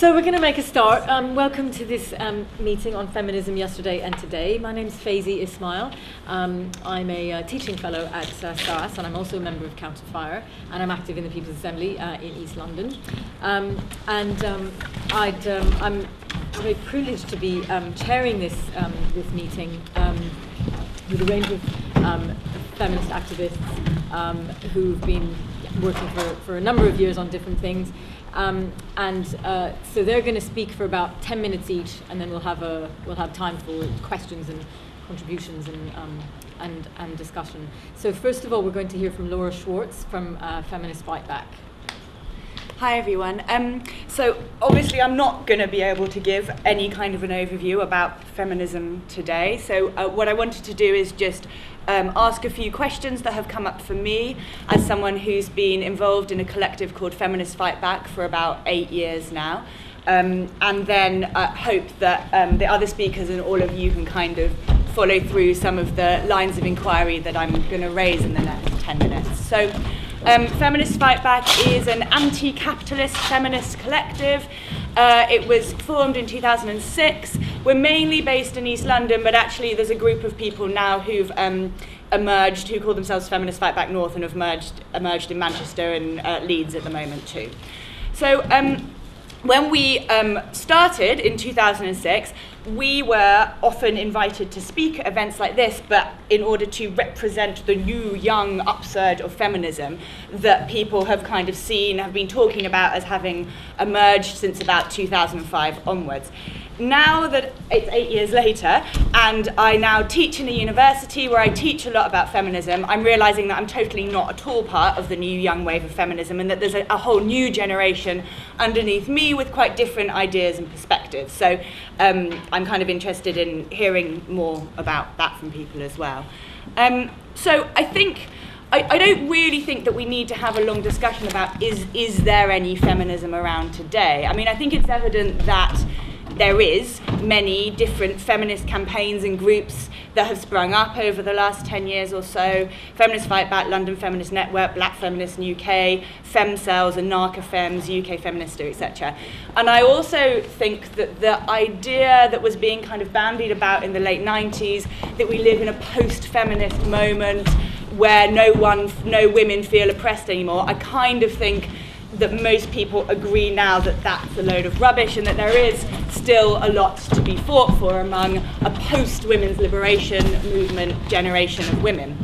So we're going to make a start. Welcome to this meeting on feminism yesterday and today. My name's Faizi Ismail. I'm a teaching fellow at SAS, and I'm also a member of Counterfire, and I'm active in the People's Assembly in East London. I'm very privileged to be chairing this meeting with a range of feminist activists who've been working for a number of years on different things. So they're going to speak for about 10 minutes each, and then we'll have time for questions and contributions and discussion. So first of all, we're going to hear from Laura Schwartz from Feminist Fight Back. Hi everyone. So obviously I'm not going to be able to give any kind of an overview about feminism today. So what I wanted to do is just ask a few questions that have come up for me as someone who's been involved in a collective called Feminist Fight Back for about 8 years now. And then hope that the other speakers and all of you can kind of follow through some of the lines of inquiry that I'm going to raise in the next 10 minutes. So Feminist Fight Back is an anti-capitalist feminist collective. It was formed in 2006. We're mainly based in East London, but actually there's a group of people now who've emerged, who call themselves Feminist Fight Back North, and have emerged in Manchester and Leeds at the moment too. So when we started in 2006, we were often invited to speak at events like this, but in order to represent the new, young upsurge of feminism that people have kind of seen, have been talking about as having emerged since about 2005 onwards. Now that it's 8 years later, and I now teach in a university where I teach a lot about feminism, I'm realizing that I'm totally not at all part of the new young wave of feminism, and that there's a whole new generation underneath me with quite different ideas and perspectives. So I'm kind of interested in hearing more about that from people as well. So I think I don't really think that we need to have a long discussion about is there any feminism around today. I mean, I think it's evident that there is many different feminist campaigns and groups that have sprung up over the last 10 years or so. Feminist Fight Back, London Feminist Network, Black Feminists in UK, FemCells, Anarcha Fems, UK Feminista, etc. And I also think that the idea that was being kind of bandied about in the late 90s, that we live in a post-feminist moment where no women feel oppressed anymore, I kind of think that most people agree now that that's a load of rubbish, and that there is still a lot to be fought for among a post-women's liberation movement generation of women.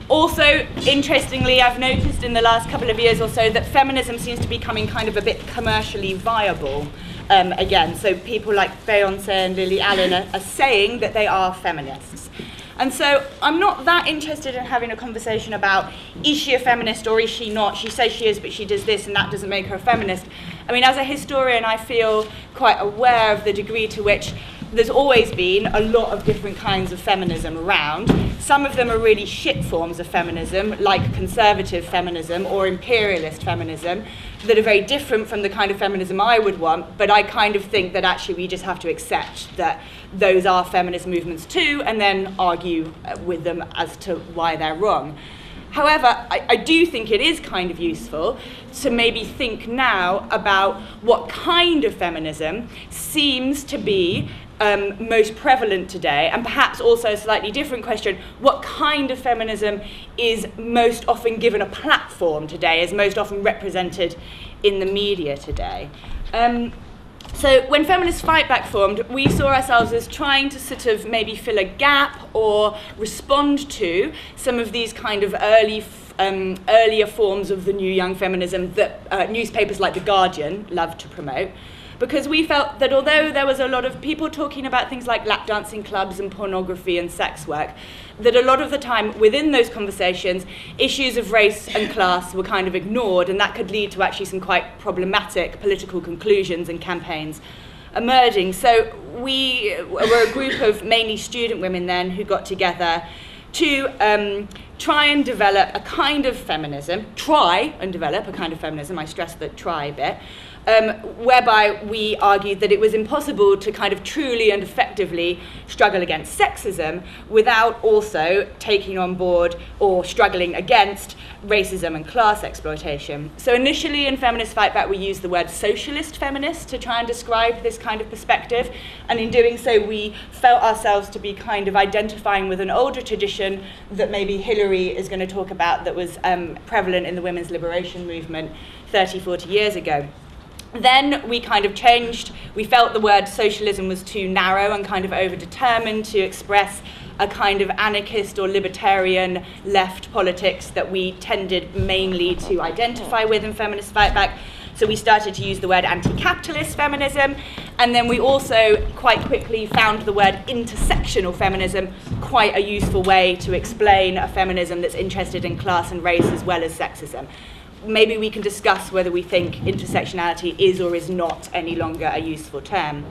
Also, interestingly, I've noticed in the last couple of years or so that feminism seems to be becoming kind of a bit commercially viable again. So people like Beyoncé and Lily Allen are saying that they are feminists. And so I'm not that interested in having a conversation about, is she a feminist or is she not? She says she is, but she does this, and that doesn't make her a feminist. I mean, as a historian, I feel quite aware of the degree to which there's always been a lot of different kinds of feminism around. Some of them are really shit forms of feminism, like conservative feminism or imperialist feminism, that are very different from the kind of feminism I would want, but I kind of think that actually we just have to accept that those are feminist movements too, and then argue with them as to why they're wrong. However, I do think it is kind of useful to maybe think now about what kind of feminism seems to be most prevalent today, and perhaps also a slightly different question, what kind of feminism is most often given a platform today, is most often represented in the media today. So when Feminist Fight Back formed, we saw ourselves as trying to sort of maybe fill a gap or respond to some of these kind of earlier forms of the new young feminism that newspapers like The Guardian love to promote. Because we felt that although there was a lot of people talking about things like lap dancing clubs and pornography and sex work, that a lot of the time within those conversations, issues of race and class were kind of ignored, and that could lead to actually some quite problematic political conclusions and campaigns emerging. So we were a group of mainly student women then who got together to try and develop a kind of feminism, I stress the try bit, whereby we argued that it was impossible to kind of truly and effectively struggle against sexism without also taking on board or struggling against racism and class exploitation. So initially in Feminist Fight Back we used the word socialist feminist to try and describe this kind of perspective, and in doing so we felt ourselves to be kind of identifying with an older tradition that maybe Hilary is going to talk about that was prevalent in the women's liberation movement 30, 40 years ago. Then we kind of changed. We felt the word socialism was too narrow and kind of overdetermined to express a kind of anarchist or libertarian left politics that we tended mainly to identify with in Feminist Fight Back. So we started to use the word anti-capitalist feminism, and then we also quite quickly found the word intersectional feminism quite a useful way to explain a feminism that's interested in class and race as well as sexism. Maybe we can discuss whether we think intersectionality is or is not any longer a useful term.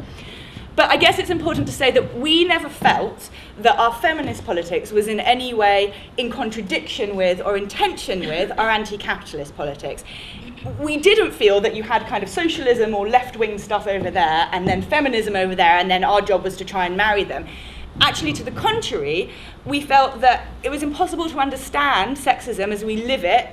But I guess it's important to say that we never felt that our feminist politics was in any way in contradiction with or in tension with our anti-capitalist politics. We didn't feel that you had kind of socialism or left-wing stuff over there and then feminism over there, and then our job was to try and marry them. Actually, to the contrary, we felt that it was impossible to understand sexism as we live it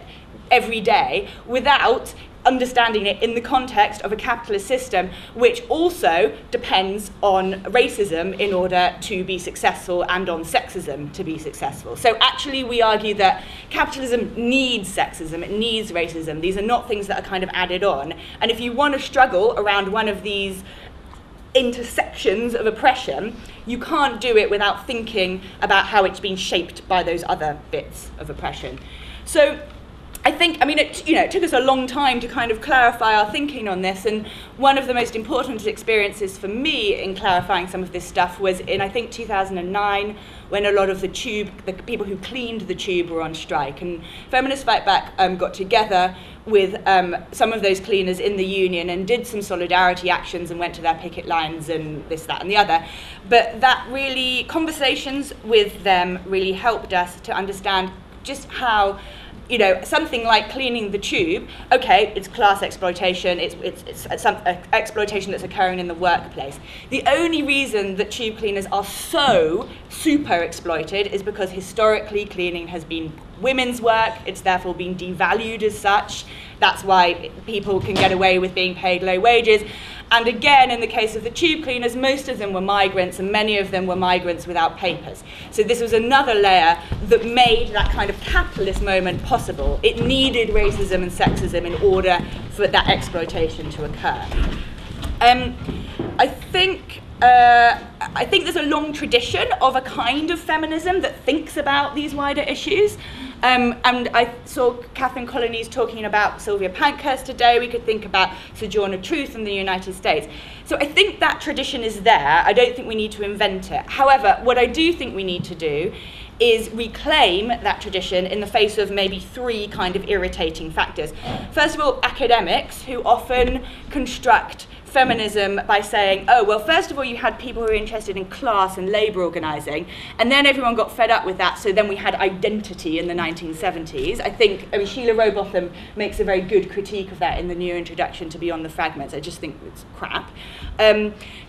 every day without understanding it in the context of a capitalist system, which also depends on racism in order to be successful and on sexism to be successful. So actually we argue that capitalism needs sexism, it needs racism. These are not things that are kind of added on. And if you want to struggle around one of these intersections of oppression, you can't do it without thinking about how it's been shaped by those other bits of oppression. So I think, it took us a long time to kind of clarify our thinking on this, and one of the most important experiences for me in clarifying some of this stuff was in, I think, 2009, when a lot of the people who cleaned the tube were on strike, and Feminist Fight Back got together with some of those cleaners in the union and did some solidarity actions and went to their picket lines and this, that, and the other. But that really, conversations with them really helped us to understand just how, something like cleaning the tube, okay, it's class exploitation, it's some exploitation that's occurring in the workplace. The only reason that tube cleaners are so super exploited is because historically cleaning has been women's work, it's therefore been devalued as such. That's why people can get away with being paid low wages. And again, in the case of the tube cleaners, most of them were migrants, and many of them were migrants without papers. So this was another layer that made that kind of capitalist moment possible. It needed racism and sexism in order for that exploitation to occur. I think there's a long tradition of a kind of feminism that thinks about these wider issues. And I saw Catherine Colonies talking about Sylvia Pankhurst today. We could think about Sojourner Truth in the United States. So I think that tradition is there. I don't think we need to invent it. However, what I do think we need to do is reclaim that tradition in the face of maybe three kind of irritating factors. First of all, academics who often construct feminism by saying, oh, well, first of all, you had people who were interested in class and labour organising, and then everyone got fed up with that, so then we had identity in the 1970s. I think Sheila Rowbotham makes a very good critique of that in the new introduction to Beyond the Fragments. I just think it's crap.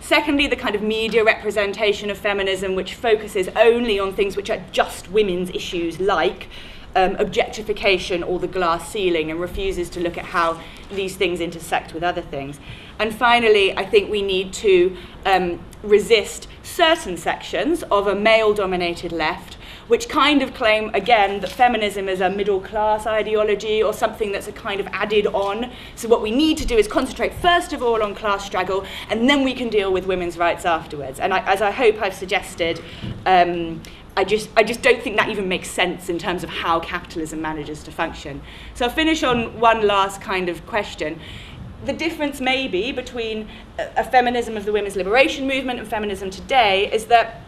Secondly, the kind of media representation of feminism, which focuses only on things which are just women's issues, like objectification or the glass ceiling, and refuses to look at how these things intersect with other things. And finally, I think we need to resist certain sections of a male-dominated left which kind of claim, again, that feminism is a middle-class ideology or something that's a kind of added on. So what we need to do is concentrate first of all on class struggle, and then we can deal with women's rights afterwards. And as I hope I've suggested, I just don't think that even makes sense in terms of how capitalism manages to function. So I'll finish on one last kind of question. The difference maybe between a feminism of the women's liberation movement and feminism today is that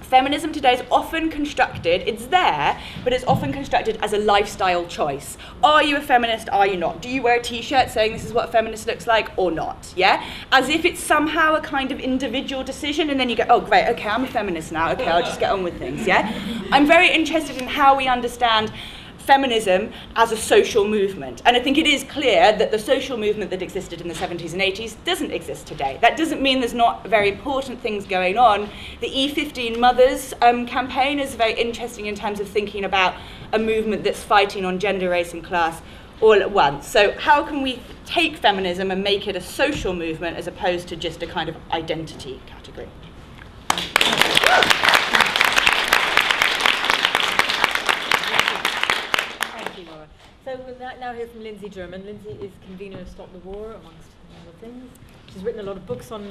feminism today is often constructed, it's there, but it's often constructed as a lifestyle choice. Are you a feminist? Are you not? Do you wear a t-shirt saying this is what a feminist looks like or not? Yeah? As if it's somehow a kind of individual decision, and then you go, oh great, okay, I'm a feminist now, okay, I'll just get on with things, yeah? I'm very interested in how we understand feminism as a social movement. And I think it is clear that the social movement that existed in the 70s and 80s doesn't exist today. That doesn't mean there's not very important things going on. The E15 Mothers campaign is very interesting in terms of thinking about a movement that's fighting on gender, race and class all at once. So how can we take feminism and make it a social movement as opposed to just a kind of identity category? So we'll now hear from LindseyGerman. Lindsey is convener of Stop the War, amongst other things. She's written a lot of books on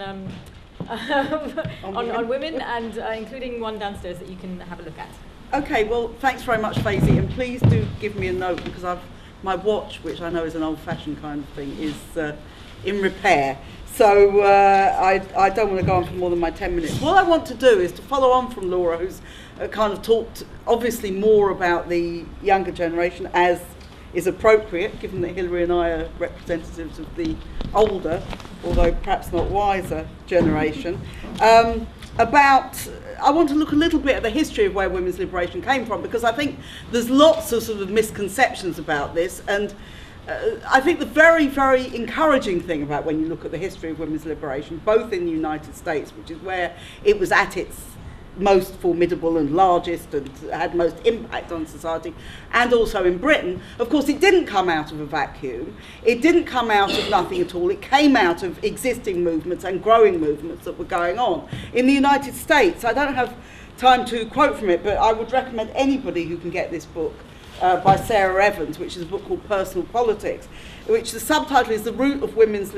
women, and including one downstairs that you can have a look at. Okay, well, thanks very much, Faisy, and please do give me a note, because my watch, which I know is an old-fashioned kind of thing, is in repair. So I don't want to go on for more than my 10 minutes. What I want to do is to follow on from Laura, who's kind of talked obviously more about the younger generation, as is appropriate, given that Hilary and I are representatives of the older, although perhaps not wiser, generation. I want to look a little bit at the history of where women's liberation came from, because I think there's lots of sort of misconceptions about this, and I think the very, very encouraging thing about when you look at the history of women's liberation, both in the United States, which is where it was at its most formidable and largest and had most impact on society, and also in Britain, of course, it didn't come out of a vacuum. It didn't come out of nothing at all. It came out of existing movements and growing movements that were going on. In the United States, I don't have time to quote from it, but I would recommend anybody who can get this book by Sarah Evans, which is a book called Personal Politics, which the subtitle is the roots of women's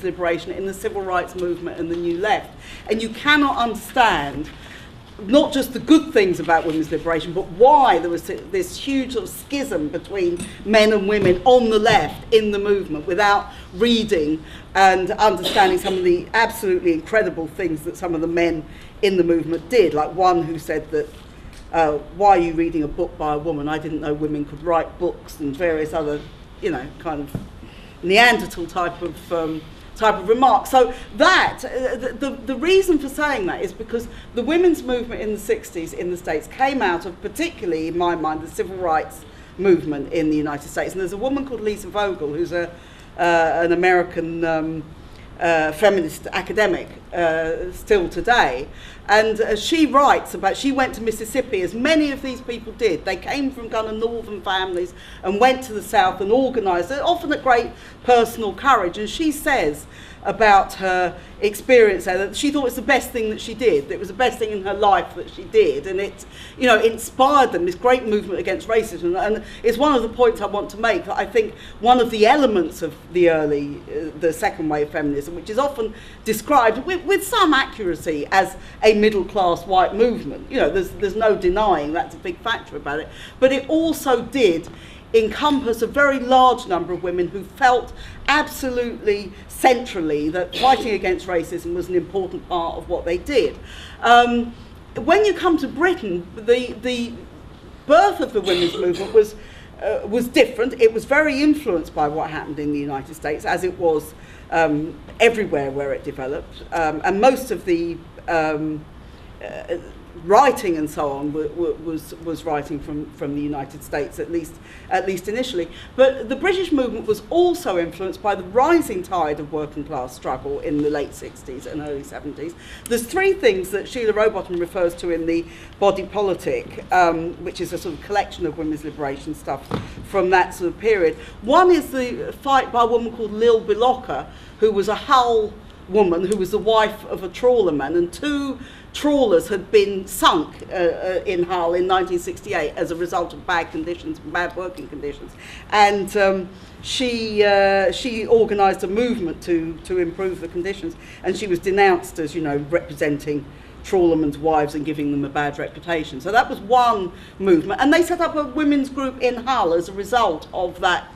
liberation in the civil rights movement and the New Left. And you cannot understand not just the good things about women's liberation, but why there was this huge sort of schism between men and women on the left in the movement, without reading and understanding some of the absolutely incredible things that some of the men in the movement did. Like one who said that, why are you reading a book by a woman? I didn't know women could write books, and various other, kind of Neanderthal type of remark. So that, the reason for saying that is because the women's movement in the 60s in the States came out of, particularly in my mind, the civil rights movement in the United States. And there's a woman called Lisa Vogel, who's an American feminist academic still today, and she writes about, she went to Mississippi, as many of these people did. They came from kind of northern families and went to the South and organised, often at great personal courage, and she says about her experience there that she thought it was the best thing that she did. It was the best thing in her life that she did, and it, inspired them, this great movement against racism. And it's one of the points I want to make, that I think one of the elements of the second wave feminism, which is often described with some accuracy as a middle-class white movement. There's no denying that's a big factor about it, but it also did encompass a very large number of women who felt absolutely centrally that fighting against racism was an important part of what they did. When you come to Britain, the birth of the women's movement was different. It was very influenced by what happened in the United States, as it was everywhere where it developed, and most of the writing and so on was writing from the United States, at least initially. But the British movement was also influenced by the rising tide of working class struggle in the late 60s and early 70s. There's three things that Sheila Rowbottom refers to in the Body Politic, which is a sort of collection of women's liberation stuff from that sort of period. One is the fight by a woman called Lil Billocker, who was a Hull woman who was the wife of a trawlerman, and two trawlers had been sunk in Hull in 1968 as a result of bad conditions, bad working conditions, and she organised a movement to improve the conditions, and she was denounced as representing trawlermen's wives and giving them a bad reputation. So that was one movement, and they set up a women's group in Hull as a result of that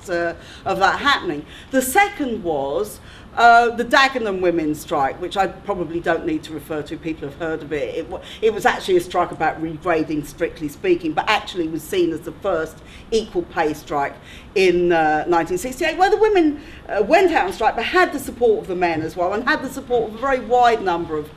happening. The second was the Dagenham women's strike, which I probably don't need to refer to. People have heard of it. It was actually a strike about regrading, strictly speaking, but actually was seen as the first equal pay strike in 1968, where the women went out on strike, but had the support of the men as well, and had the support of a very wide number of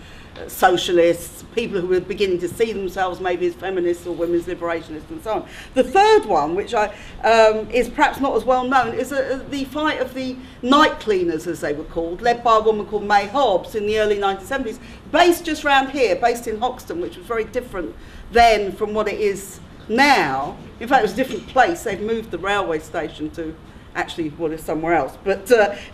socialists, people who were beginning to see themselves maybe as feminists or women's liberationists and so on. The third one, which is perhaps not as well known, is the fight of the night cleaners, as they were called, led by a woman called May Hobbs in the early 1970s, based just round here, based in Hoxton, which was very different then from what it is now. In fact, it was a different place. They've moved the railway station to actually what is somewhere else, but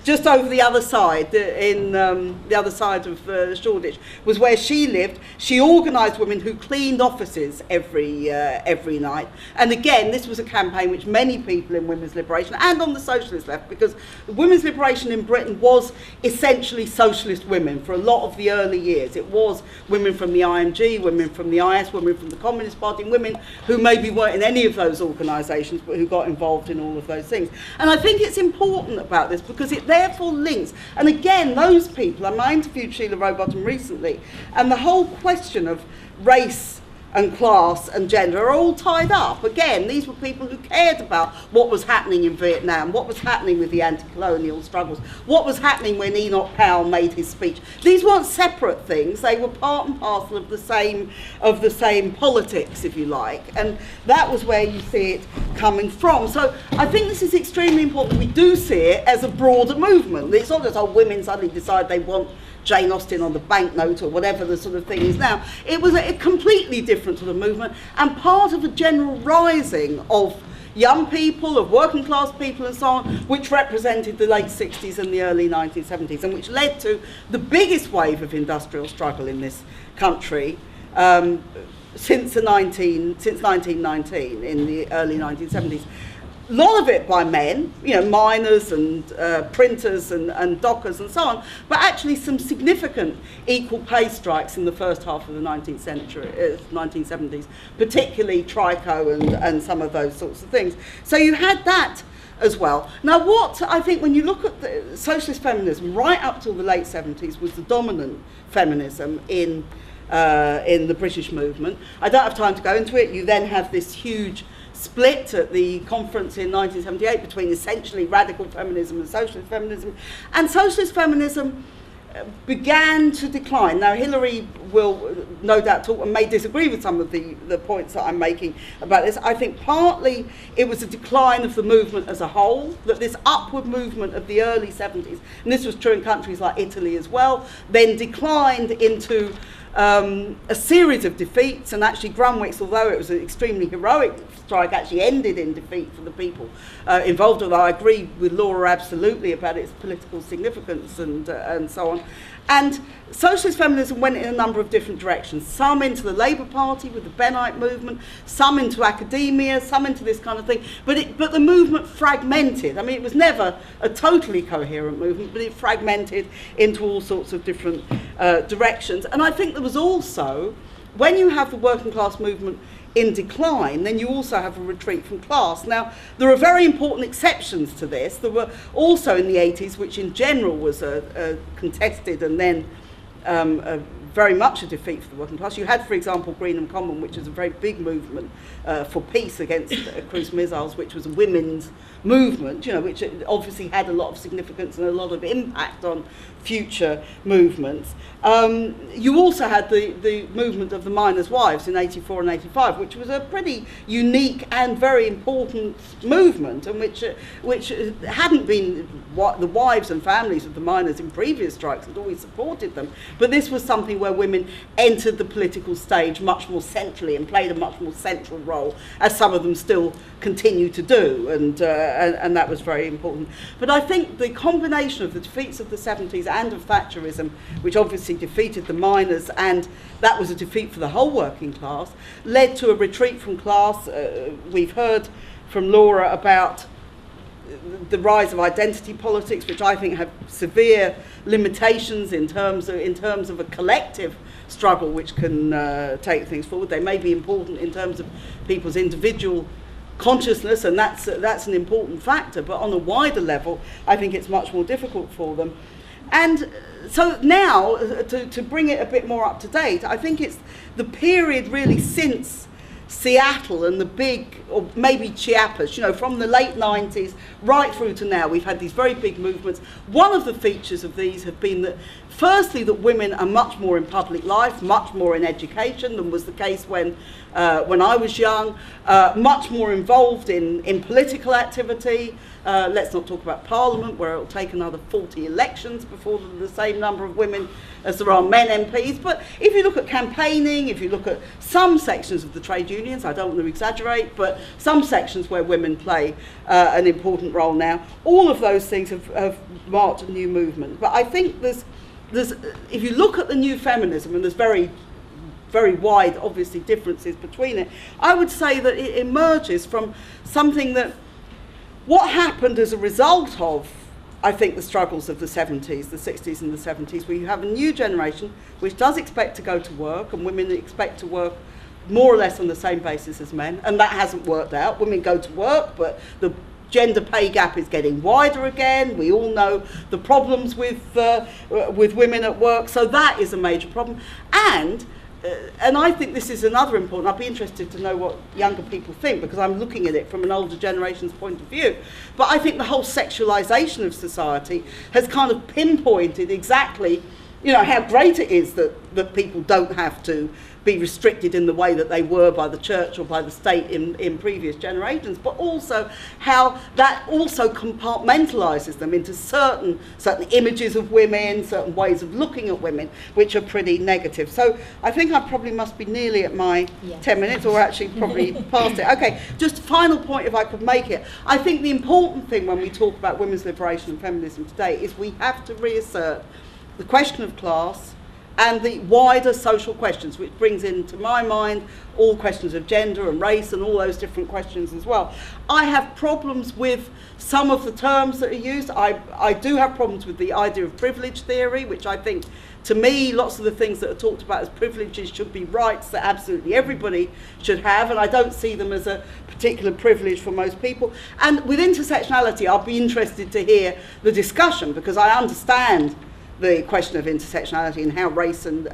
just over the other side, in the other side of Shoreditch, was where she lived. She organised women who cleaned offices every night. And again, this was a campaign which many people in women's liberation and on the socialist left, because women's liberation in Britain was essentially socialist women for a lot of the early years. It was women from the IMG, women from the IS, women from the Communist Party, women who maybe weren't in any of those organisations but who got involved in all of those things. And I think it's important about this because it therefore links, and again, those people, I interviewed Sheila Rowbottom recently, and the whole question of race and class and gender are all tied up. Again, these were people who cared about what was happening in Vietnam, what was happening with the anti-colonial struggles, what was happening when Enoch Powell made his speech. These weren't separate things, they were part and parcel of the same politics, if you like, and that was where you see it coming from. So I think this is extremely important. We do see it as a broader movement. It's not just women suddenly decide they want Jane Austen on the banknote or whatever the sort of thing is now. It was a completely different sort of movement and part of a general rising of young people, of working class people and so on, which represented the late 60s and the early 1970s, and which led to the biggest wave of industrial struggle in this country since 1919, in the early 1970s. A lot of it by men, miners and printers and dockers and so on, but actually some significant equal pay strikes in the first half of the 1970s, particularly Trico and some of those sorts of things. So you had that as well. Now what I think when you look at the socialist feminism right up till the late 70s was the dominant feminism in the British movement. I don't have time to go into it. You then have this huge split at the conference in 1978 between essentially radical feminism and socialist feminism. And socialist feminism began to decline. Now, Hilary will no doubt talk and may disagree with some of the points that I'm making about this. I think partly it was a decline of the movement as a whole, that this upward movement of the early 70s, and this was true in countries like Italy as well, then declined into a series of defeats, and actually Grunwick's, although it was an extremely heroic strike, actually ended in defeat for the people involved, although I agree with Laura absolutely about its political significance and so on. And socialist feminism went in a number of different directions, some into the Labour Party with the Bennite movement, some into academia, some into this kind of thing, but the movement fragmented. I mean, it was never a totally coherent movement, but it fragmented into all sorts of different directions. And I think there was also, when you have the working class movement in decline, then you also have a retreat from class. Now, there are very important exceptions to this. There were also in the 80s, which in general was a contested and then very much a defeat for the working class. You had, for example, Greenham Common, which is a very big movement for peace against cruise missiles, which was a women's movement, which obviously had a lot of significance and a lot of impact on future movements. You also had the movement of the miners' wives in 84 and 85, which was a pretty unique and very important movement, and which hadn't been what the wives and families of the miners in previous strikes had always supported them. But this was something where women entered the political stage much more centrally and played a much more central role, as some of them still continue to do, and that was very important. But I think the combination of the defeats of the 70s and of Thatcherism, which obviously defeated the miners, and that was a defeat for the whole working class, led to a retreat from class. We've heard from Laura about the rise of identity politics, which I think have severe limitations in terms of a collective struggle which can take things forward. They may be important in terms of people's individual consciousness, and that's an important factor, but on a wider level I think it's much more difficult for them. And so now, to bring it a bit more up to date, I think it's the period really since Seattle and the big, or maybe Chiapas, you know, from the late 90s right through to now, we've had these very big movements. One of the features of these have been that, firstly, that women are much more in public life, much more in education than was the case when I was young, much more involved in political activity. Let's not talk about Parliament, where it will take another 40 elections before the same number of women as there are men MPs. But if you look at campaigning, if you look at some sections of the trade unions, I don't want to exaggerate, but some sections where women play an important role now, all of those things have marked a new movement. But I think there's if you look at the new feminism, and there's very wide, obviously, differences between it, I would say that it emerges from something that, what happened as a result of, I think, the struggles of the 70s, the 60s and the 70s, where you have a new generation which does expect to go to work, and women expect to work more or less on the same basis as men, and that hasn't worked out. Women go to work, but the gender pay gap is getting wider again. We all know the problems with women at work, so that is a major problem. And I think this is another important, I'd be interested to know what younger people think, because I'm looking at it from an older generation's point of view. But I think the whole sexualisation of society has kind of pinpointed exactly, you know, how great it is that people don't have to be restricted in the way that they were by the church or by the state in previous generations, but also how that also compartmentalises them into certain images of women, certain ways of looking at women, which are pretty negative. So I think I probably must be nearly at my 10 minutes, or actually probably past it. Okay, just a final point, if I could make it. I think the important thing when we talk about women's liberation and feminism today is we have to reassert the question of class and the wider social questions, which brings into my mind all questions of gender and race and all those different questions as well. I have problems with some of the terms that are used. I do have problems with the idea of privilege theory, which I think, to me, lots of the things that are talked about as privileges should be rights that absolutely everybody should have, and I don't see them as a particular privilege for most people. And with intersectionality, I'll be interested to hear the discussion, because I understand the question of intersectionality and how race and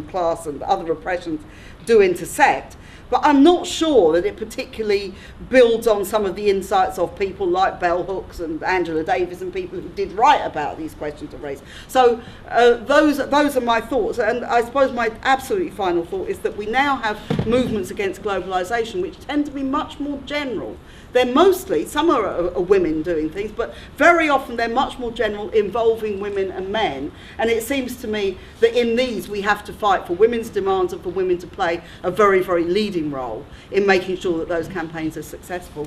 class and other oppressions do intersect. But I'm not sure that it particularly builds on some of the insights of people like Bell Hooks and Angela Davis and people who did write about these questions of race. So those are my thoughts. And I suppose my absolutely final thought is that we now have movements against globalisation which tend to be much more general. They're mostly, some are women doing things, but very often they're much more general, involving women and men. And it seems to me that in these we have to fight for women's demands and for women to play a very, very leading role in making sure that those campaigns are successful.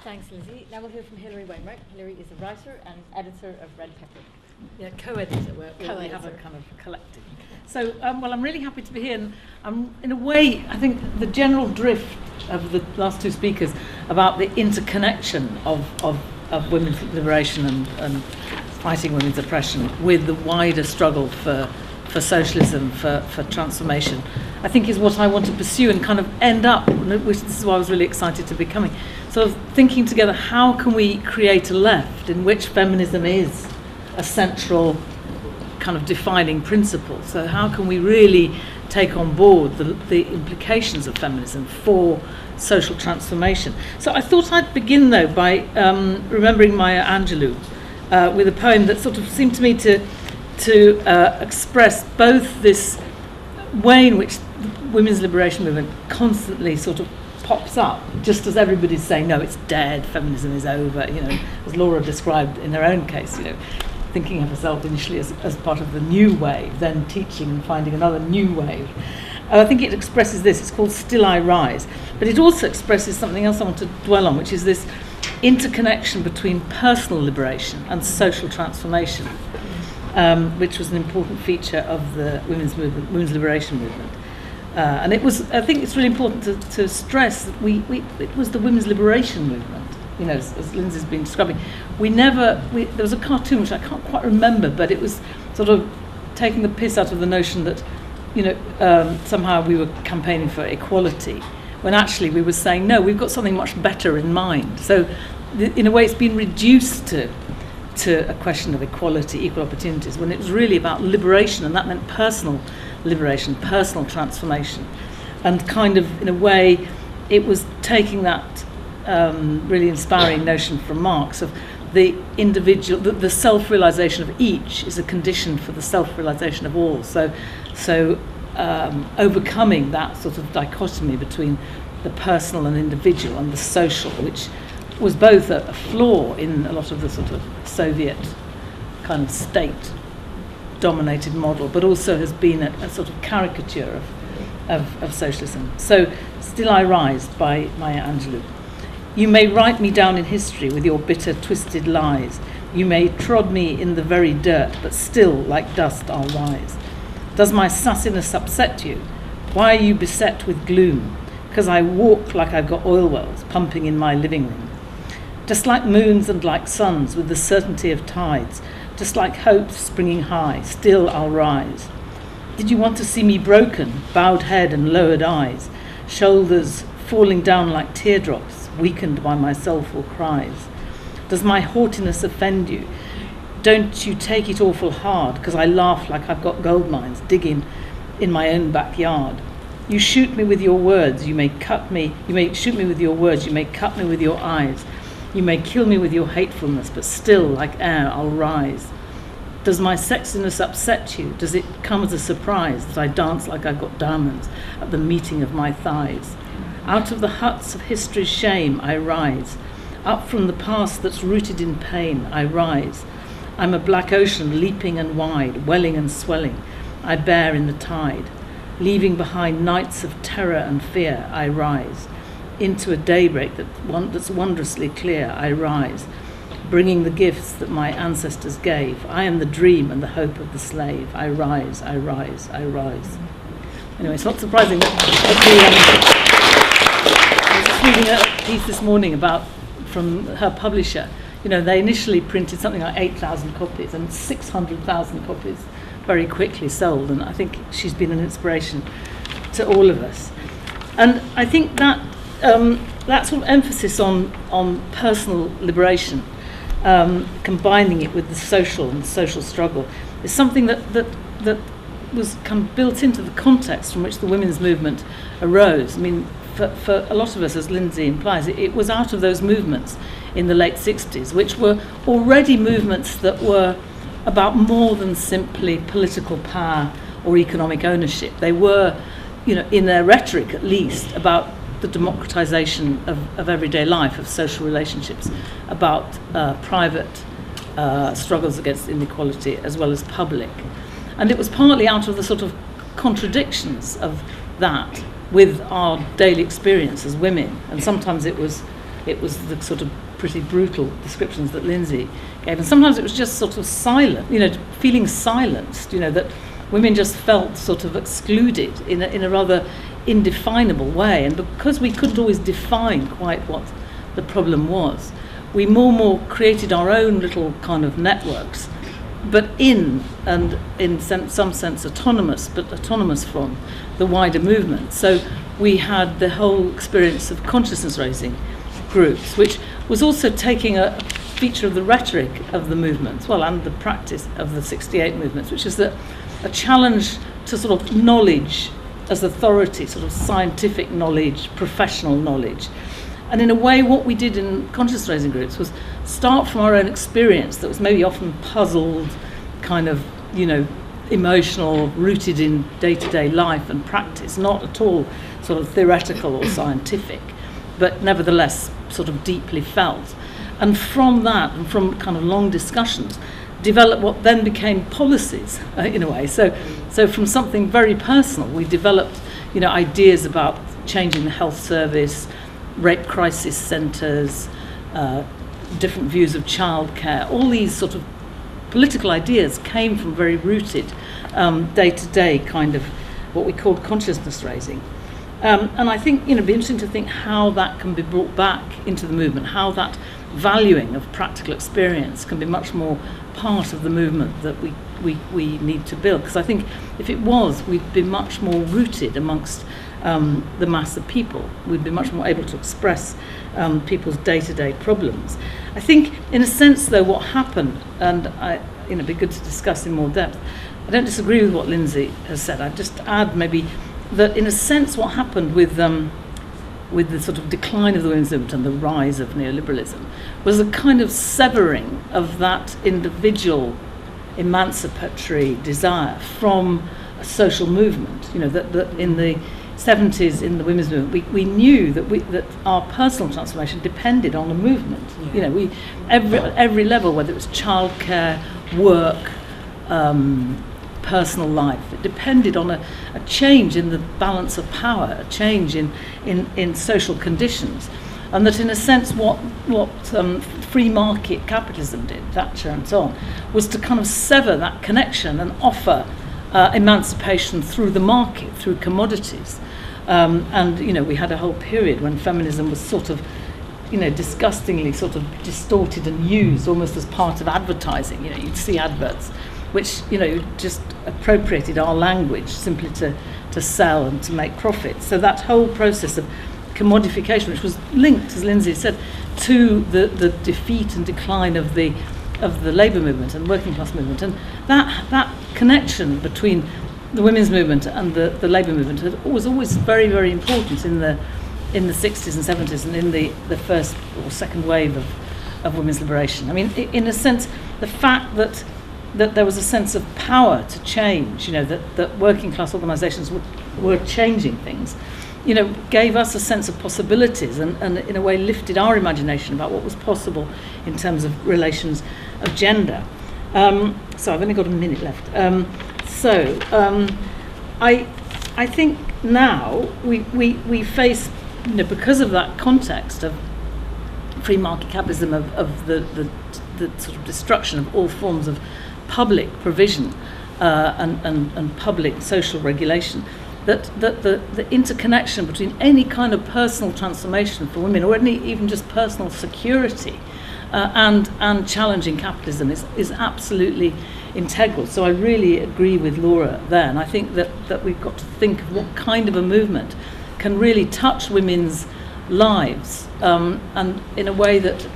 Thanks, Lindsey. Now we'll hear from Hilary Wainwright. Hilary is a writer and editor of Red Pepper. Yeah, co-editor. We have a kind of collective. So, well, I'm really happy to be here, and in a way, I think the general drift of the last two speakers about the interconnection of women's liberation and fighting women's oppression with the wider struggle for socialism, for transformation, I think is what I want to pursue and kind of end up, which this is why I was really excited to be coming, sort of thinking together, how can we create a left in which feminism is a central kind of defining principle? So how can we really take on board the implications of feminism for social transformation? So I thought I'd begin, though, by remembering Maya Angelou with a poem that sort of seemed to me to express both this way in which the women's liberation movement constantly sort of pops up, just as everybody's saying, no, it's dead, feminism is over, you know, as Laura described in her own case, you know, thinking of herself initially as part of the new wave, then teaching and finding another new wave. I think it expresses this, it's called Still I Rise, but it also expresses something else I want to dwell on, which is this interconnection between personal liberation and social transformation, which was an important feature of the women's liberation movement. And it was, I think it's really important to stress that it was the women's liberation movement, you know, as Lindsey's been describing. There was a cartoon which I can't quite remember, but it was sort of taking the piss out of the notion that, you know, somehow we were campaigning for equality, when actually we were saying, no, we've got something much better in mind. So in a way it's been reduced to to a question of equality, equal opportunities, when it was really about liberation, and that meant personal liberation, personal transformation. And kind of, in a way, it was taking that really inspiring notion from Marx of the individual, the self-realization of each is a condition for the self-realization of all. So overcoming that sort of dichotomy between the personal and individual and the social, which was both a flaw in a lot of the sort of Soviet kind of state-dominated model, but also has been a sort of caricature of socialism. So, Still I Rise by Maya Angelou. You may write me down in history with your bitter, twisted lies. You may trod me in the very dirt, but still, like dust, I'll rise. Does my sassiness upset you? Why are you beset with gloom? 'Cause I walk like I've got oil wells pumping in my living room. Just like moons and like suns with the certainty of tides, just like hopes springing high, still I'll rise. Did you want to see me broken, bowed head and lowered eyes, shoulders falling down like teardrops, weakened by my soulful cries? Does my haughtiness offend you? Don't you take it awful hard, 'cause I laugh like I've got gold mines digging in my own backyard. You shoot me with your words, you may cut me, you may shoot me with your words, you may cut me with your eyes. You may kill me with your hatefulness, but still, like air, I'll rise. Does my sexiness upset you? Does it come as a surprise that I dance like I've got diamonds at the meeting of my thighs? Out of the huts of history's shame, I rise. Up from the past that's rooted in pain, I rise. I'm a black ocean leaping and wide, welling and swelling. I bear in the tide. Leaving behind nights of terror and fear, I rise. Into a daybreak that's wondrously clear, I rise, bringing the gifts that my ancestors gave. I am the dream and the hope of the slave. I rise, I rise, I rise. Anyway, it's not surprising that I was just reading a piece this morning from her publisher. You know, they initially printed something like 8,000 copies, and 600,000 copies very quickly sold, and I think she's been an inspiration to all of us. And I think that that sort of emphasis on personal liberation, combining it with the social struggle, is something that was kind of built into the context from which the women's movement arose. I mean, for a lot of us, as Lindsey implies, it was out of those movements in the late 60s, which were already movements that were about more than simply political power or economic ownership. They were, you know, in their rhetoric at least, about the democratization of everyday life, of social relationships, about private struggles against inequality as well as public. And it was partly out of the sort of contradictions of that with our daily experience as women, and sometimes it was the sort of pretty brutal descriptions that Lindsey gave, and sometimes it was just sort of silent, you know, feeling silenced, you know, that women just felt sort of excluded in a rather indefinable way. And because we couldn't always define quite what the problem was, we more and more created our own little kind of networks, but in some sense autonomous from the wider movement. So we had the whole experience of consciousness raising groups, which was also taking a feature of the rhetoric of the movements, well, and the practice of the 68 movements, which is that a challenge to sort of knowledge as authority, sort of scientific knowledge, professional knowledge. And in a way, what we did in conscious raising groups was start from our own experience that was maybe often puzzled, kind of, you know, emotional, rooted in day-to-day life and practice, not at all sort of theoretical or scientific, but nevertheless sort of deeply felt. And from that, and from kind of long discussions, developed what then became policies, in a way. So from something very personal, we developed, you know, ideas about changing the health service, rape crisis centres, different views of childcare. All these sort of political ideas came from very rooted, day-to-day kind of what we called consciousness raising. And I think, you know, it'd be interesting to think how that can be brought back into the movement, how that valuing of practical experience can be much more part of the movement that we need to build. Because I think if it was, we'd be much more rooted amongst the mass of people. We'd be much more able to express people's day-to-day problems. I think, in a sense, though, what happened, and it'd be good to discuss in more depth. I don't disagree with what Lindsey has said. I'd just add maybe that, in a sense, what happened with the sort of decline of the women's movement and the rise of neoliberalism was a kind of severing of that individual emancipatory desire from a social movement. That in the 70s, in the women's movement, we knew that our personal transformation depended on a movement. Yeah. At every level, whether it was childcare, work, personal life, it depended on a change in the balance of power, a change in social conditions. And that, in a sense, what free market capitalism did, Thatcher and so on, was to kind of sever that connection and offer emancipation through the market, through commodities. And we had a whole period when feminism was sort of, disgustingly sort of distorted and used almost as part of advertising. You'd see adverts which, just appropriated our language simply to sell and to make profits. So that whole process of commodification, which was linked, as Lindsey said, to the defeat and decline of the labour movement and working class movement, and that connection between the women's movement and the labour movement was always very, very important in the 60s and 70s and in the first or second wave of women's liberation. I mean, in a sense, the fact that there was a sense of power to change, that working class organisations were changing things, gave us a sense of possibilities and in a way lifted our imagination about what was possible in terms of relations of gender. So I've only got a minute left. I think now we face, because of that context of free market capitalism, of the sort of destruction of all forms of public provision and public social regulation, that the interconnection between any kind of personal transformation for women, or even just personal security, and challenging capitalism is absolutely integral. So I really agree with Laura there, and I think that we've got to think of what kind of a movement can really touch women's lives, and in a way that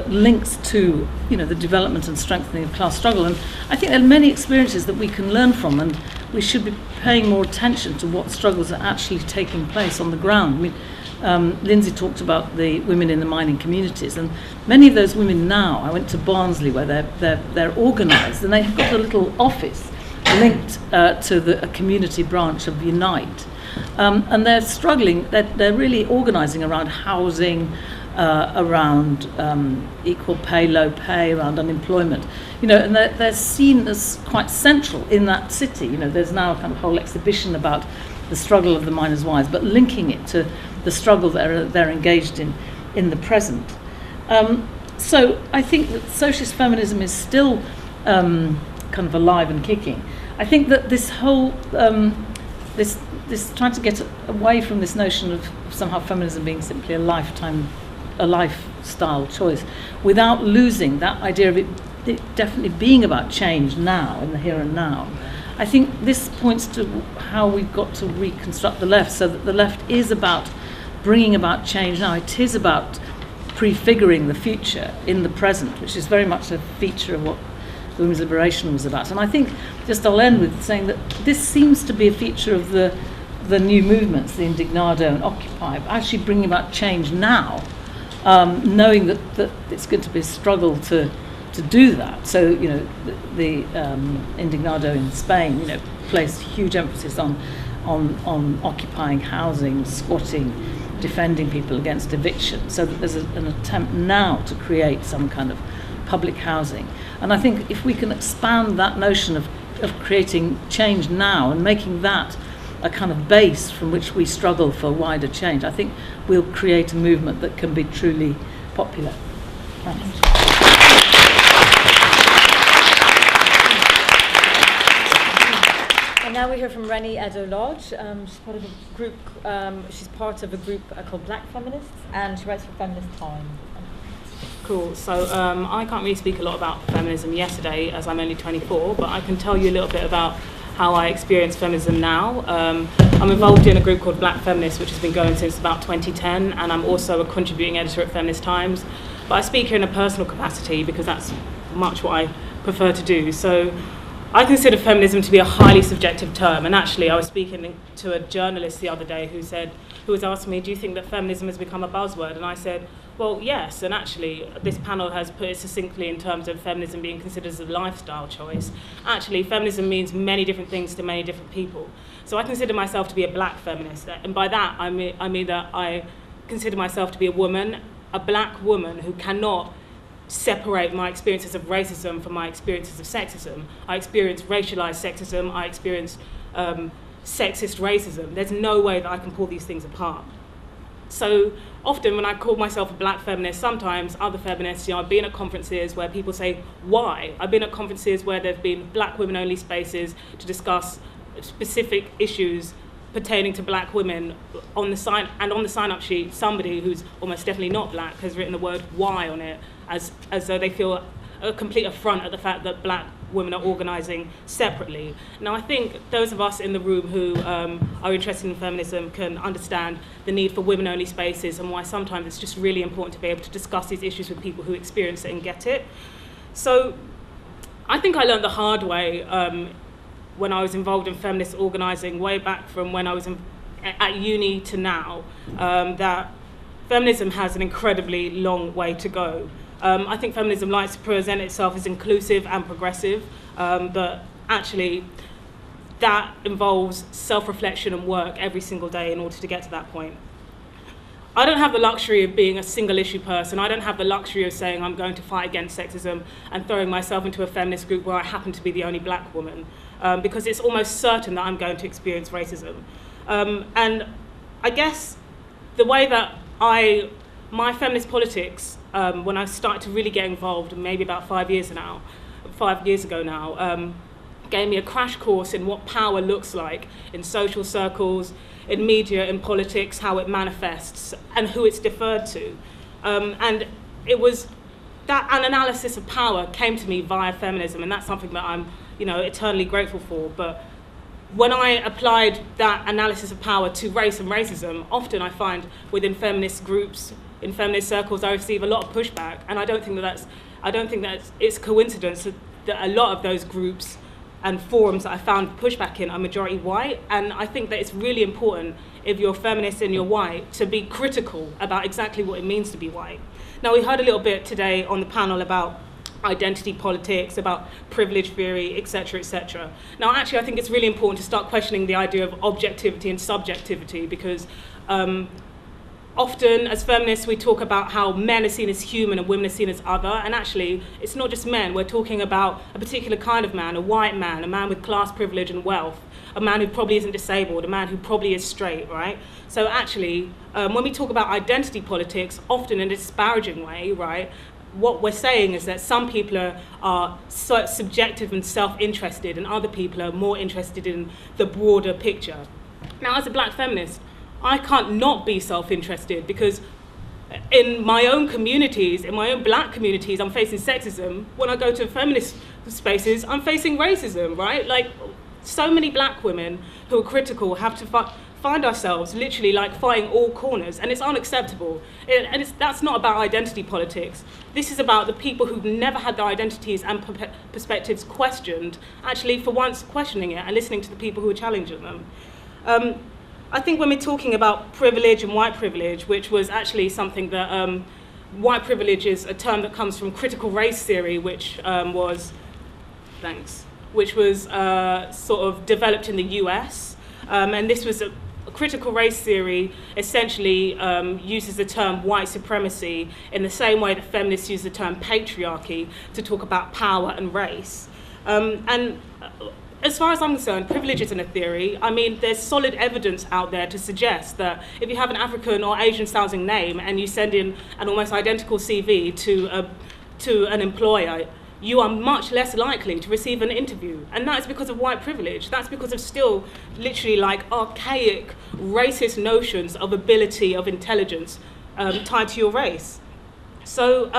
links to the development and strengthening of class struggle. And I think there are many experiences that we can learn from, and we should be paying more attention to what struggles are actually taking place on the ground. I mean, Lindsey talked about the women in the mining communities, and many of those women now, I went to Barnsley where they're organised, and they've got a little office linked to a community branch of Unite, and they're struggling. They're really organising around housing, around equal pay, low pay, around unemployment, and they're seen as quite central in that city. There's now a kind of whole exhibition about the struggle of the miners' wives, but linking it to the struggle they're engaged in the present. So I think that socialist feminism is still kind of alive and kicking. I think that this whole this trying to get away from this notion of somehow feminism being simply a lifestyle choice, without losing that idea of it definitely being about change now, in the here and now. I think this points to how we've got to reconstruct the left, so that the left is about bringing about change now. It is about prefiguring the future in the present, which is very much a feature of what the women's liberation was about. And I think, I'll end with saying that this seems to be a feature of the new movements, the Indignado and Occupy, actually bringing about change now, knowing that it's going to be a struggle to do that. So, the Indignado in Spain, placed huge emphasis on occupying housing, squatting, defending people against eviction, so that there's an attempt now to create some kind of public housing. And I think if we can expand that notion of creating change now and making that a kind of base from which we struggle for wider change, I think we'll create a movement that can be truly popular. Thanks. And now we hear from Reni Eddo-Lodge. She's part of a group. She's part of a group called Black Feminists, and she writes for Feminist Times. Cool. So I can't really speak a lot about feminism yesterday, as I'm only 24, but I can tell you a little bit about how I experience feminism now. I'm involved in a group called Black Feminists, which has been going since about 2010, and I'm also a contributing editor at Feminist-Times. But I speak here in a personal capacity because that's much what I prefer to do. So I consider feminism to be a highly subjective term, and actually I was speaking to a journalist the other day who was asking me, do you think that feminism has become a buzzword? And I said, well, yes, and actually this panel has put it succinctly in terms of feminism being considered as a lifestyle choice. Actually, feminism means many different things to many different people. So I consider myself to be a black feminist, and by that I mean that I consider myself to be a woman, a black woman who cannot separate my experiences of racism from my experiences of sexism. I experience racialized sexism, I experience sexist racism. There's no way that I can pull these things apart. So often when I call myself a black feminist, sometimes other feminists, I've been at conferences where people say, why? I've been at conferences where there've been black women only spaces to discuss specific issues pertaining to black women. On the sign-up sheet, somebody who's almost definitely not black has written the word why on it, as though they feel a complete affront at the fact that black women are organising separately. Now, I think those of us in the room who are interested in feminism can understand the need for women-only spaces and why sometimes it's just really important to be able to discuss these issues with people who experience it and get it. So I think I learned the hard way when I was involved in feminist organising way back from when I was at uni to now, that feminism has an incredibly long way to go. I think feminism likes to present itself as inclusive and progressive, but actually that involves self-reflection and work every single day in order to get to that point. I don't have the luxury of being a single issue person. I don't have the luxury of saying I'm going to fight against sexism and throwing myself into a feminist group where I happen to be the only black woman, because it's almost certain that I'm going to experience racism. And I guess the way that my feminist politics, when I started to really get involved, maybe about 5 years ago now, gave me a crash course in what power looks like in social circles, in media, in politics, how it manifests, and who it's deferred to. And it was that an analysis of power came to me via feminism, and that's something that I'm, eternally grateful for. But when I applied that analysis of power to race and racism, often I find within feminist groups, in feminist circles, I receive a lot of pushback, and I don't think that it's coincidence that a lot of those groups and forums that I found pushback in are majority white. And I think that it's really important, if you're a feminist and you're white, to be critical about exactly what it means to be white. Now, we heard a little bit today on the panel about identity politics, about privilege theory, etc., etc. Now, actually, I think it's really important to start questioning the idea of objectivity and subjectivity, because often, as feminists, we talk about how men are seen as human and women are seen as other, and actually, it's not just men. We're talking about a particular kind of man, a white man, a man with class privilege and wealth, a man who probably isn't disabled, a man who probably is straight, right? So actually, when we talk about identity politics, often in a disparaging way, right, what we're saying is that some people are subjective and self-interested, and other people are more interested in the broader picture. Now, as a black feminist, I can't not be self-interested, because in my own communities, in my own black communities, I'm facing sexism. When I go to feminist spaces, I'm facing racism, right? Like, so many black women who are critical have to find ourselves literally like fighting all corners, and it's unacceptable. That's not about identity politics. This is about the people who've never had their identities and perspectives questioned, actually for once questioning it and listening to the people who are challenging them. I think when we're talking about privilege and white privilege, which was actually something that white privilege is a term that comes from critical race theory, which was sort of developed in the US. And this was a critical race theory essentially uses the term white supremacy in the same way that feminists use the term patriarchy to talk about power and race. As far as I'm concerned, privilege isn't a theory. I mean, there's solid evidence out there to suggest that if you have an African or Asian sounding name and you send in an almost identical CV to an employer, you are much less likely to receive an interview. And that's because of white privilege. That's because of still literally like archaic racist notions of ability, of intelligence tied to your race. So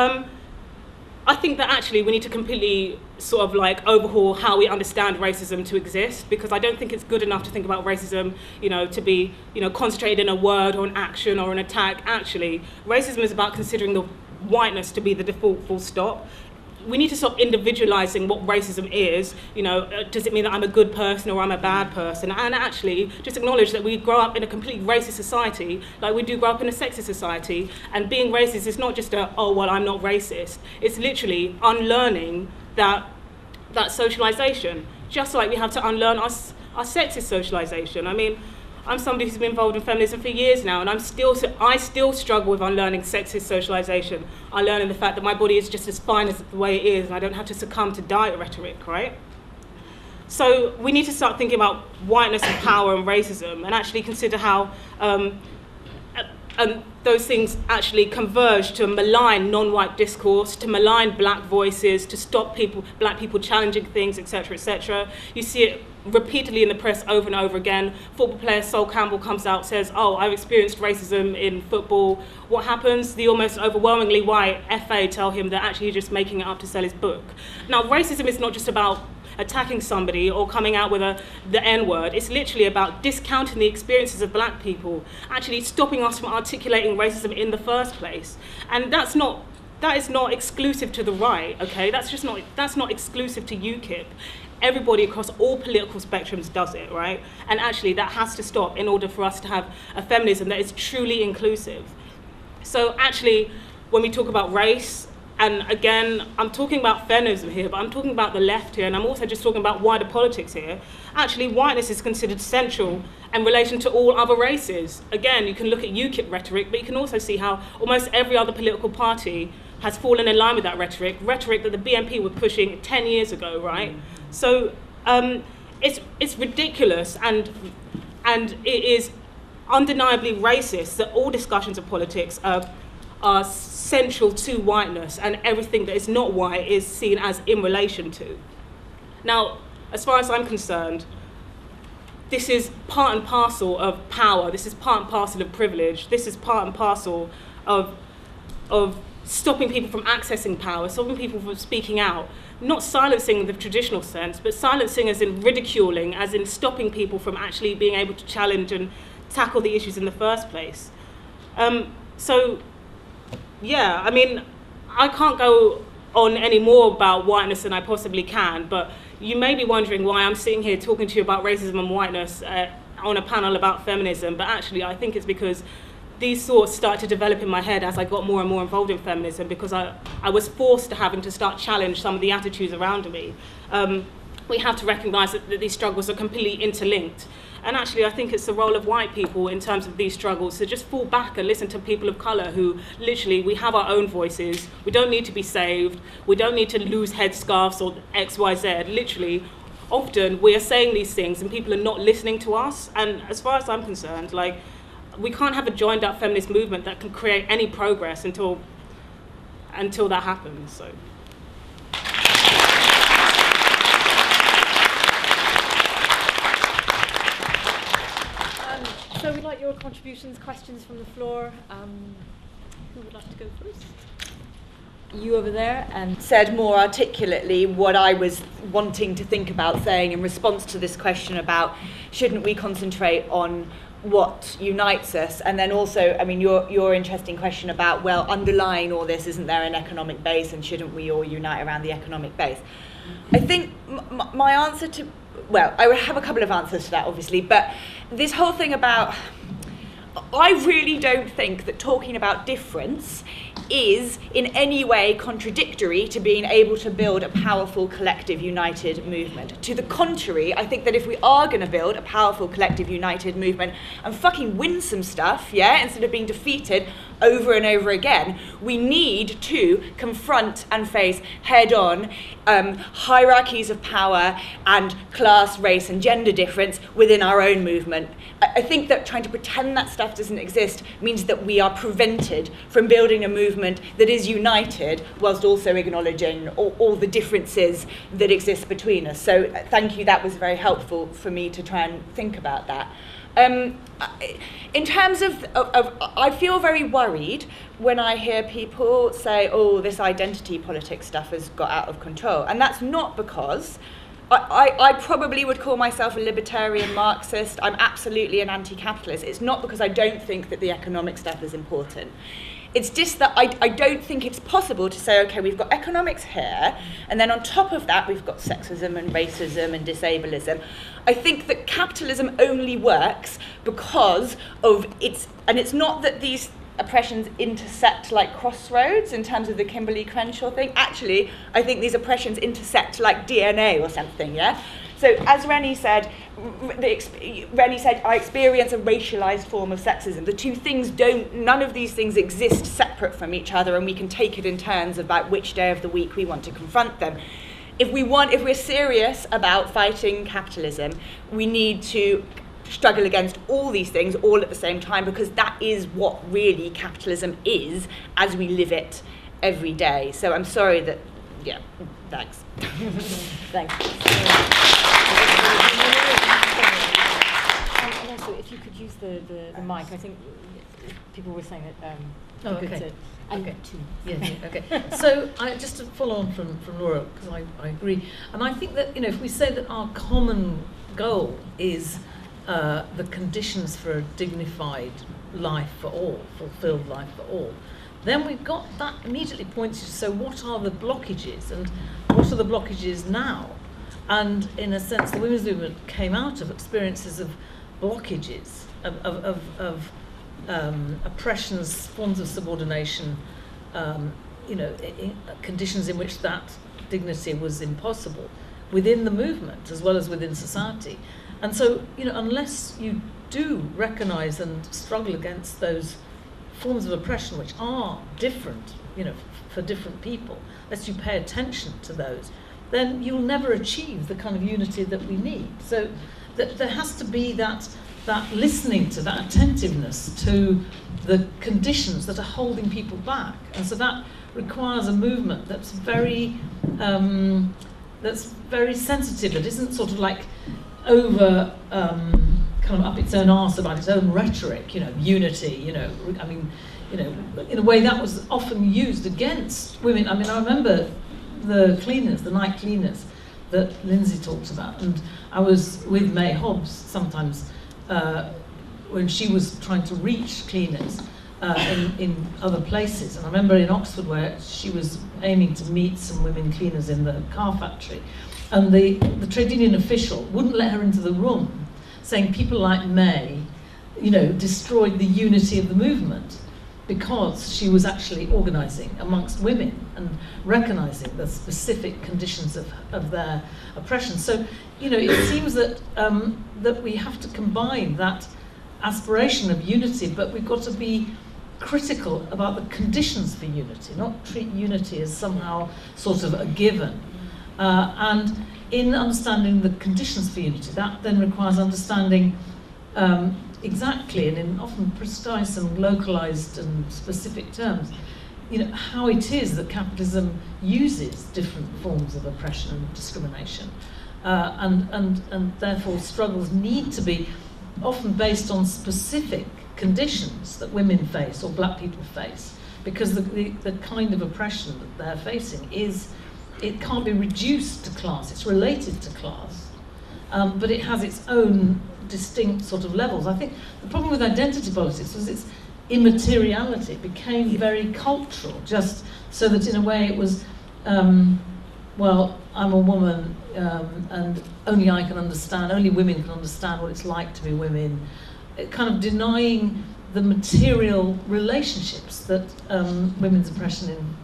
I think that actually we need to completely sort of like overhaul how we understand racism to exist, because I don't think it's good enough to think about racism, to be, concentrated in a word or an action or an attack. Actually, racism is about considering the whiteness to be the default full stop. We need to stop individualizing what racism is. Does it mean that I'm a good person or I'm a bad person? And actually just acknowledge that we grow up in a completely racist society, like we do grow up in a sexist society. And being racist is not just I'm not racist. It's literally unlearning that socialization. Just like we have to unlearn our sexist socialization. I mean, I'm somebody who's been involved in feminism for years now, and I still struggle with unlearning sexist socialization, unlearning the fact that my body is just as fine as the way it is, and I don't have to succumb to diet rhetoric, right? So we need to start thinking about whiteness and power and racism, and actually consider how those things actually converge to malign non-white discourse, to malign black voices, to stop black people challenging things, etc., etc. You see it repeatedly in the press over and over again. Football player Sol Campbell comes out, says, I've experienced racism in football. What happens? The almost overwhelmingly white FA tell him that actually he's just making it up to sell his book. Now, racism is not just about attacking somebody or coming out with the N-word. It's literally about discounting the experiences of black people, actually stopping us from articulating racism in the first place. And that is not exclusive to the right, okay? That's not exclusive to UKIP. Everybody across all political spectrums does it, right? And actually that has to stop in order for us to have a feminism that is truly inclusive. So actually, when we talk about race, and again, I'm talking about feminism here, but I'm talking about the left here, and I'm also just talking about wider politics here. Actually, whiteness is considered central in relation to all other races. Again, you can look at UKIP rhetoric, but you can also see how almost every other political party has fallen in line with that rhetoric that the BNP were pushing 10 years ago, right? So it's ridiculous, and it is undeniably racist that all discussions of politics are central to whiteness, and everything that is not white is seen as in relation to. Now, as far as I'm concerned, this is part and parcel of power. This is part and parcel of privilege. This is part and parcel of stopping people from accessing power, stopping people from speaking out. Not silencing in the traditional sense, but silencing as in ridiculing, as in stopping people from actually being able to challenge and tackle the issues in the first place. So, yeah, I mean, I can't go on any more about whiteness than I possibly can, but you may be wondering why I'm sitting here talking to you about racism and whiteness on a panel about feminism, but actually I think it's because these thoughts started to develop in my head as I got more and more involved in feminism, because I was forced to having to start challenge some of the attitudes around me. We have to recognise that these struggles are completely interlinked. And actually, I think it's the role of white people in terms of these struggles to just fall back and listen to people of colour who literally, we have our own voices. We don't need to be saved. We don't need to lose headscarves or X, Y, Z. Literally, often we are saying these things and people are not listening to us. And as far as I'm concerned, like, we can't have a joined up feminist movement that can create any progress until that happens. So. So we'd like your contributions, questions from the floor. Who would like to go first? You over there. And said more articulately what I was wanting to think about saying in response to this question about shouldn't we concentrate on what unites us, and then also, I mean, your interesting question about, well, underlying all this, isn't there an economic base, and shouldn't we all unite around the economic base? I think my answer to, well, I would have a couple of answers to that, obviously, but this whole thing about, I really don't think that talking about difference is in any way contradictory to being able to build a powerful, collective, united movement. To the contrary, I think that if we are going to build a powerful, collective, united movement and fucking win some stuff, yeah, instead of being defeated over and over again, we need to confront and face head-on hierarchies of power and class, race and gender difference within our own movement. I think that trying to pretend that stuff doesn't exist means that we are prevented from building a movement that is united whilst also acknowledging all the differences that exist between us. So thank you, that was very helpful for me to try and think about that. In terms of, I feel very worried when I hear people say, oh, this identity politics stuff has got out of control. And that's not because I probably would call myself a libertarian Marxist. I'm absolutely an anti-capitalist. It's not because I don't think that the economic stuff is important. It's just that I don't think it's possible to say, okay, we've got economics here, and then on top of that, we've got sexism and racism and disableism. I think that capitalism only works because of and it's not that these oppressions intersect like crossroads in terms of the Kimberly Crenshaw thing. Actually, I think these oppressions intersect like DNA or something, yeah? So as Reni said, I experience a racialized form of sexism. The two things none of these things exist separate from each other, and we can take it in turns about which day of the week we want to confront them. If we're serious about fighting capitalism, we need to struggle against all these things all at the same time, because that is what really capitalism is as we live it every day. So I'm sorry that, yeah, thanks. Thanks. And also, if you could use the mic, I think people were saying that. Okay. Okay. Okay. So just to follow on from Laura, because I agree, and I think that if we say that our common goal is the conditions for a dignified life for all, fulfilled life for all, then we've got that immediately points to, so what are the blockages, and what are the blockages now? And in a sense, the women's movement came out of experiences of blockages, of oppressions, forms of subordination, conditions in which that dignity was impossible within the movement as well as within society. And so, unless you do recognise and struggle against those forms of oppression which are different, for different people, unless you pay attention to those, then you'll never achieve the kind of unity that we need. So there has to be that listening to, that attentiveness to the conditions that are holding people back. And so that requires a movement that's very sensitive. It isn't sort of like over kind of up its own arse about its own rhetoric, unity, in a way that was often used against women. I remember the cleaners, the night cleaners that Lindsey talked about, and I was with May Hobbs sometimes when she was trying to reach cleaners in other places. And I remember in Oxford where she was aiming to meet some women cleaners in the car factory, and the trade union official wouldn't let her into the room, saying people like May, destroyed the unity of the movement, because she was actually organising amongst women and recognising the specific conditions of their oppression. So, it seems that that we have to combine that aspiration of unity, but we've got to be critical about the conditions for unity, not treat unity as somehow sort of a given. And in understanding the conditions for unity, that then requires understanding exactly, and in often precise and localized and specific terms, how it is that capitalism uses different forms of oppression and discrimination, and therefore struggles need to be often based on specific conditions that women face or black people face, because the kind of oppression that they're facing it can't be reduced to class. It's related to class, but it has its own distinct sort of levels. I think the problem with identity politics was its immateriality. It became very cultural, just so that in a way it was, well, I'm a woman, and only I can understand, only women can understand what it's like to be women, kind of denying the material relationships that women's oppression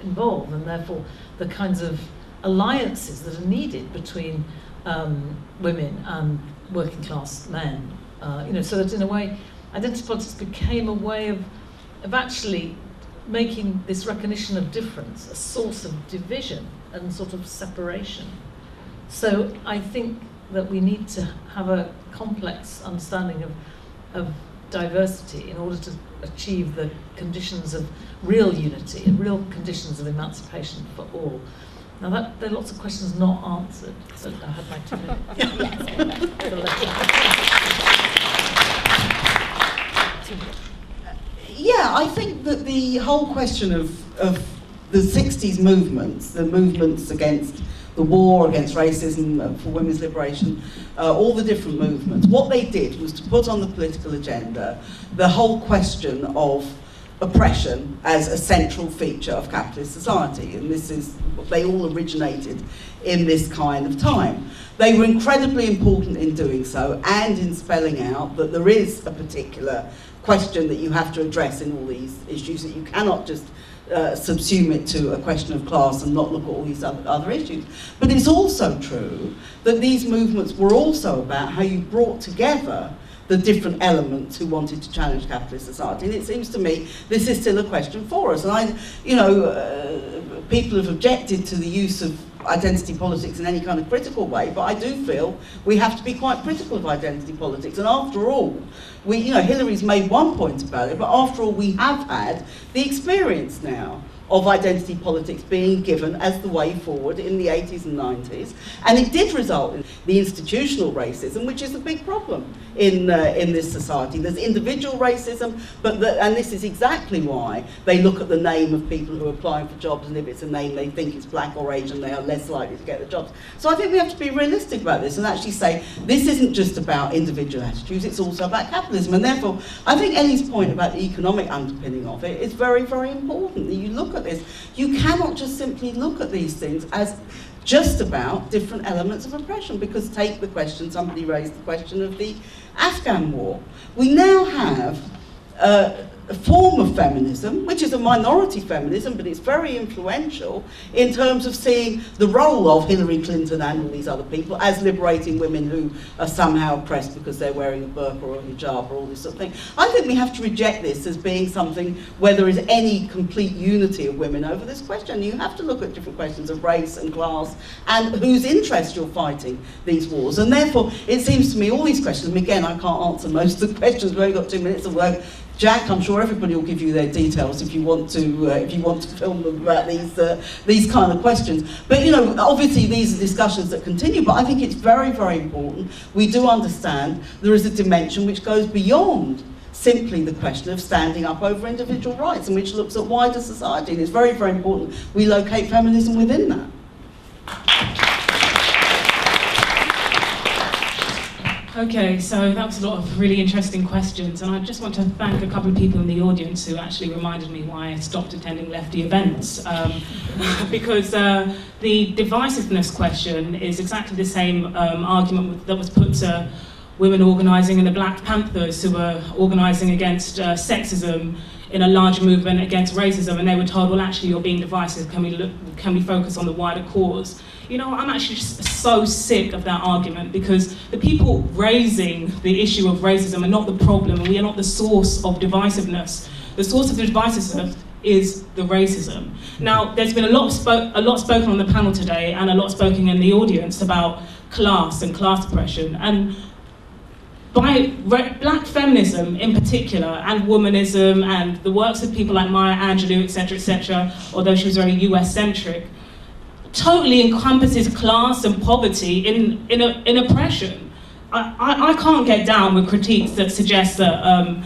involve, and therefore the kinds of alliances that are needed between women and working class men, so that in a way identity politics became a way of actually making this recognition of difference a source of division and sort of separation. So I think that we need to have a complex understanding of diversity in order to achieve the conditions of real unity and real conditions of emancipation for all. Now there are lots of questions not answered, so I had my 2 minutes. Yeah, I think that the whole question of the 60s movements, the movements against the war, against racism, for women's liberation, all the different movements, what they did was to put on the political agenda the whole question of oppression as a central feature of capitalist society. And they all originated in this kind of time. They were incredibly important in doing so and in spelling out that there is a particular question that you have to address in all these issues, that you cannot just subsume it to a question of class and not look at all these other issues. But it's also true that these movements were also about how you brought together the different elements who wanted to challenge capitalist society. And it seems to me this is still a question for us. And people have objected to the use of identity politics in any kind of critical way, but I do feel we have to be quite critical of identity politics. And after all, Hilary's made one point about it, but after all, we have had the experience now of identity politics being given as the way forward in the 80s and 90s, and it did result in the institutional racism, which is a big problem in this society. There's individual racism, and this is exactly why they look at the name of people who are applying for jobs, and if it's a name they think is black or Asian, they are less likely to get the jobs. So I think we have to be realistic about this and actually say this isn't just about individual attitudes, it's also about capitalism. And therefore, I think Ellie's point about the economic underpinning of it is very, very important. That you look at this, you cannot just simply look at these things as just about different elements of oppression, because take the question, somebody raised the question of the Afghan war. We now have a form of feminism, which is a minority feminism, but it's very influential in terms of seeing the role of Hillary Clinton and all these other people as liberating women who are somehow oppressed because they're wearing a burqa or a hijab or all this sort of thing. I think we have to reject this as being something where there is any complete unity of women over this question. You have to look at different questions of race and class and whose interest you're fighting these wars. And therefore, it seems to me all these questions, and again, I can't answer most of the questions, we've only got 2 minutes of work. Jack, I'm sure everybody will give you their details if you want to film them about these kind of questions. But obviously these are discussions that continue. But I think it's very, very important we do understand there is a dimension which goes beyond simply the question of standing up over individual rights, and which looks at wider society. And it's very, very important we locate feminism within that. Okay, so that was a lot of really interesting questions, and I just want to thank a couple of people in the audience who actually reminded me why I stopped attending lefty events, because the divisiveness question is exactly the same argument that was put to women organising in the Black Panthers, who were organising against sexism in a larger movement against racism, and they were told, well, actually, you're being divisive, can we focus on the wider cause? I'm actually just so sick of that argument, because the people raising the issue of racism are not the problem, and we are not the source of divisiveness. The source of the divisiveness is the racism. Now, there's been a lot spoken on the panel today, and a lot spoken in the audience about class and class oppression, and by black feminism in particular, and womanism, and the works of people like Maya Angelou, etc., although she was very US-centric, totally encompasses class and poverty in oppression. I can't get down with critiques that suggest that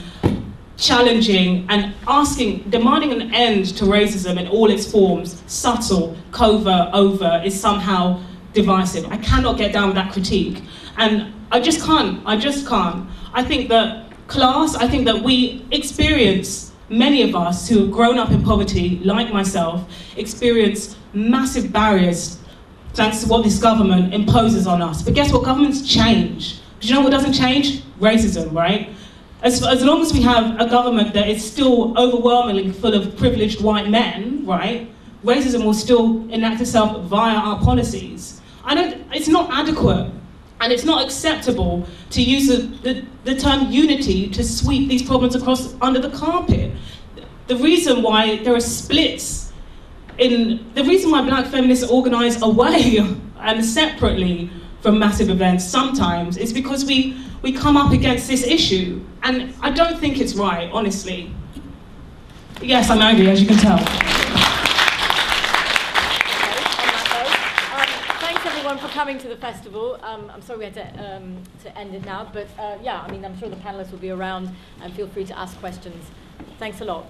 challenging and demanding an end to racism in all its forms, subtle, covert, overt, is somehow divisive. I cannot get down with that critique. And I just can't. I think that we experience, many of us who have grown up in poverty, like myself, experience massive barriers thanks to what this government imposes on us. But guess what? Governments change. Do you know what doesn't change? Racism, right? As long as we have a government that is still overwhelmingly full of privileged white men, right, racism will still enact itself via our policies. It's not adequate. And it's not acceptable to use the term unity to sweep these problems under the carpet. The reason why there are splits the reason why black feminists organise away and separately from massive events sometimes is because we come up against this issue. And I don't think it's right, honestly. Yes, I'm angry, as you can tell. coming to the festival. I'm sorry we had to end it now, but yeah, I mean, I'm sure the panelists will be around and feel free to ask questions. Thanks a lot.